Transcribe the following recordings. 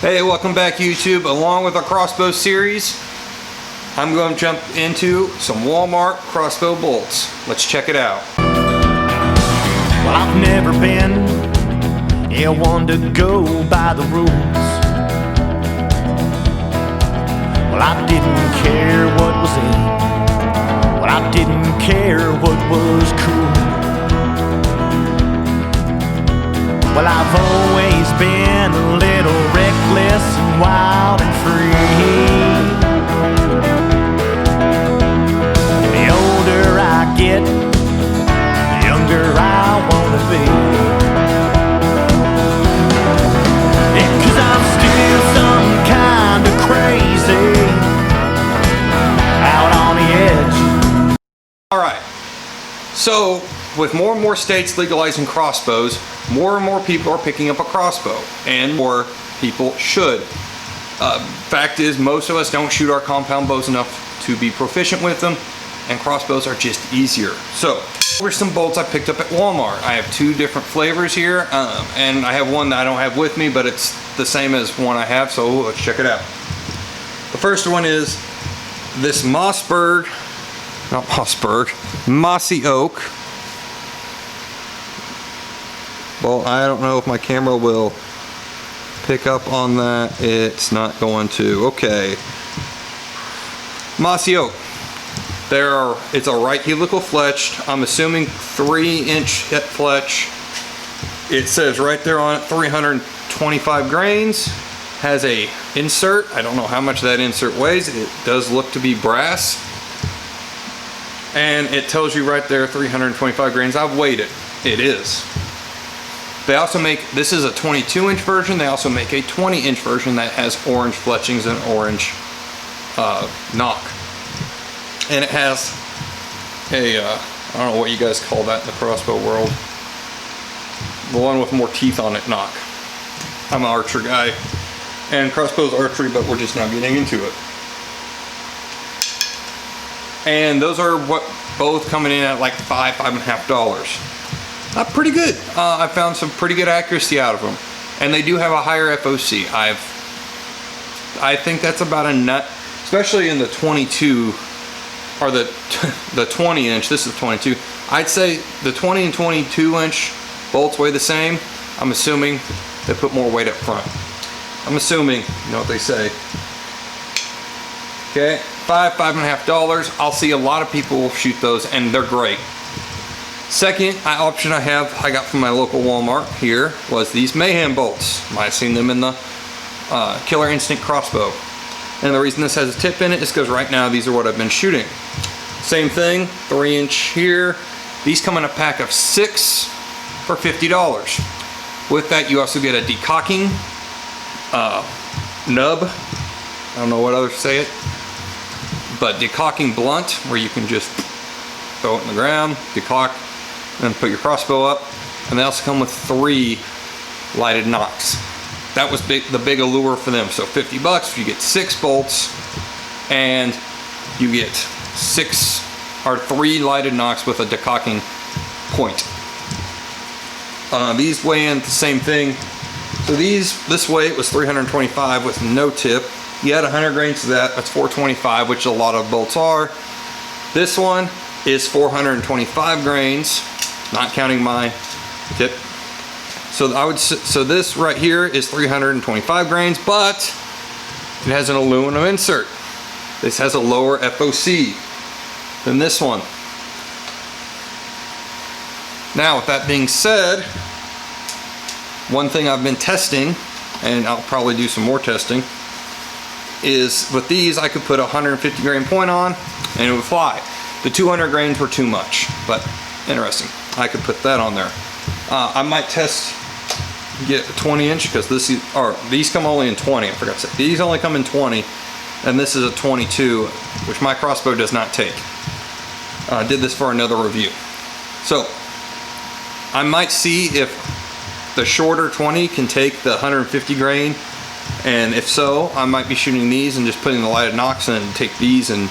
Hey, welcome back YouTube. Along with our crossbow series, I'm going to jump into some Walmart crossbow bolts. Let's check it out. Well, I've never been one to go by the rules. Well, I didn't care what was in. Well, I didn't care what was cool. Well, I've always been a little reckless and wild and free. The older I get, the younger I wanna be. Yeah, 'cause I'm still some kind of crazy, out on the edge. Alright, so with more and more states legalizing crossbows, more and more people are picking up a crossbow, and more people should. Fact is, most of us don't shoot our compound bows enough to be proficient with them, and crossbows are just easier. So, here's some bolts I picked up at Walmart. I have two different flavors here, and I have one that I don't have with me, but it's the same as one I have, so let's check it out. The first one is this Mossy oak. Well, I don't know if my camera will pick up on that. It's not going to. Okay. Mossy oak. It's a right helical fletched. I'm assuming 3-inch hip fletch. It says right there on it 325 grains. Has a insert. I don't know how much that insert weighs. It does look to be brass. And it tells you right there 325 grains. I've weighed it. It is. They also make, this is a 22-inch version, they also make a 20-inch version that has orange fletchings and orange knock. And it has a, I don't know what you guys call that in the crossbow world, the one with more teeth on it knock. I'm an archer guy, and crossbow's archery, but we're just not getting into it. And those are what both coming in at like $5.50. Pretty good. I found some pretty good accuracy out of them, and they do have a higher FOC. I think that's about a nut, especially in the 22 or the 20-inch. This is 22. I'd say the 20 and 22-inch bolts weigh the same. I'm assuming they put more weight up front. I'm assuming, you know what they say. Okay, $5.50. I'll see a lot of people shoot those, and they're great. Second option I got from my local Walmart here was these mayhem bolts. I've seen them in the Killer Instinct crossbow. And the reason this has a tip in it is because right now these are what I've been shooting. Same thing, 3-inch here. These come in a pack of 6 for $50. With that you also get a decocking nub. I don't know what others say it. But decocking blunt, where you can just throw it in the ground, decock, and put your crossbow up. And they also come with 3 lighted nocks. That was the big allure for them. So $50, you get 6 bolts, and you get 3 lighted nocks with a decocking point. These weigh in the same thing. So this weight was 325 with no tip. You add 100 grains to that, that's 425, which a lot of bolts are. This one is 425 grains, not counting my tip. So this right here is 325 grains, but it has an aluminum insert. This has a lower FOC than this one. Now, with that being said, one thing I've been testing, and I'll probably do some more testing, is with these I could put a 150 grain point on and it would fly. The 200 grains were too much, but interesting. I could put that on there. I might get a 20-inch because these come only in 20. I forgot to say these only come in 20, and this is a 22, which my crossbow does not take. I did this for another review, so I might see if the shorter 20 can take the 150 grain, and if so, I might be shooting these and just putting the lighted nocks in and take these, and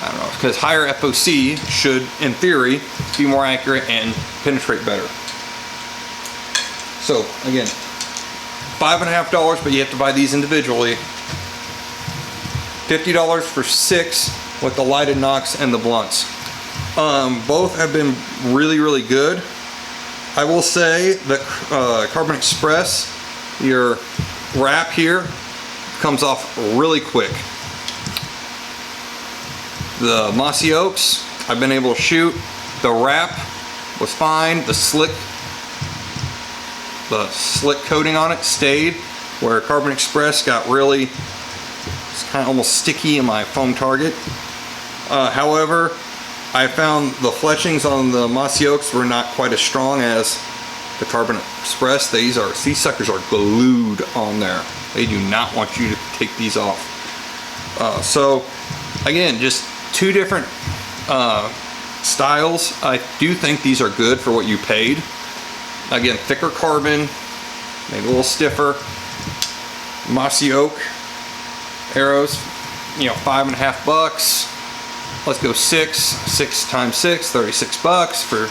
I don't know, because higher FOC should, in theory, be more accurate and penetrate better. So again, $5.50, but you have to buy these individually. $50 for 6 with the lighted nocks and the blunts. Both have been really, really good. I will say that Carbon Express, your wrap here comes off really quick. The Mossy Oaks, I've been able to shoot. The wrap was fine. The slick coating on it stayed, where Carbon Express got really, it's kind of almost sticky in my foam target. However, I found the fletchings on the Mossy Oaks were not quite as strong as the Carbon Express. These suckers are glued on there. They do not want you to take these off. So again, just two different styles. I do think these are good for what you paid. Again, thicker carbon, maybe a little stiffer. Mossy Oak arrows, you know, $5.50. Let's go 6 times 6, $36 for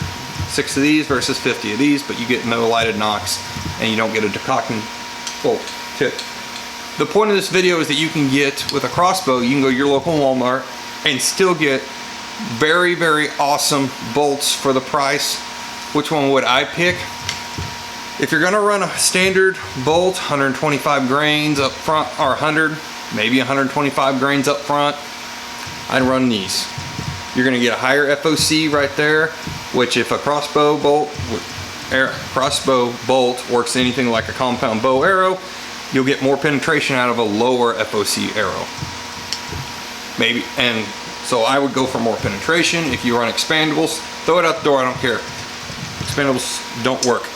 6 of these versus 50 of these, but you get no lighted nocks and you don't get a decocking bolt tip. The point of this video is that you can get, with a crossbow, you can go to your local Walmart and still get very, very awesome bolts for the price. Which one would I pick? If you're gonna run a standard bolt, 125 grains up front, or 100, maybe 125 grains up front, I'd run these. You're gonna get a higher FOC right there, which if a crossbow bolt works anything like a compound bow arrow, you'll get more penetration out of a lower FOC arrow. Maybe, and so I would go for more penetration. If you run expandables, throw it out the door, I don't care. Expandables don't work.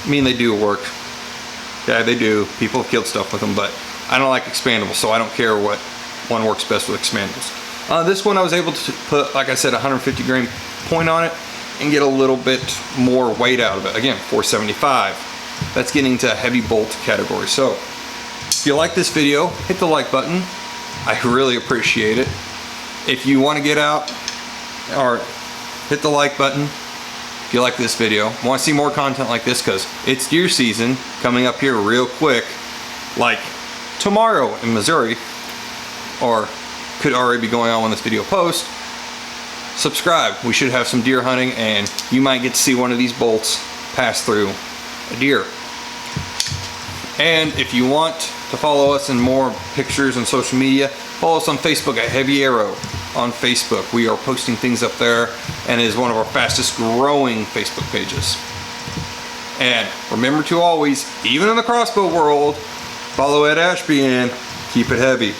I mean, they do work. Yeah, they do. People have killed stuff with them, but I don't like expandables, so I don't care what one works best with expandables. This one I was able to put, like I said, 150 grain point on it and get a little bit more weight out of it. Again, 475. That's getting to heavy bolt category. So if you like this video, hit the like button. I really appreciate it. If you want to get out, or hit the like button if you like this video, want to see more content like this, because it's deer season coming up here real quick, like tomorrow in Missouri, or could already be going on when this video posts. Subscribe. We should have some deer hunting, and you might get to see one of these bolts pass through a deer. And if you want to follow us in more pictures and social media, follow us on Facebook at Heavy Arrow on Facebook. We are posting things up there, and it is one of our fastest growing Facebook pages. And remember to always, even in the crossbow world, follow Ed Ashby and keep it heavy.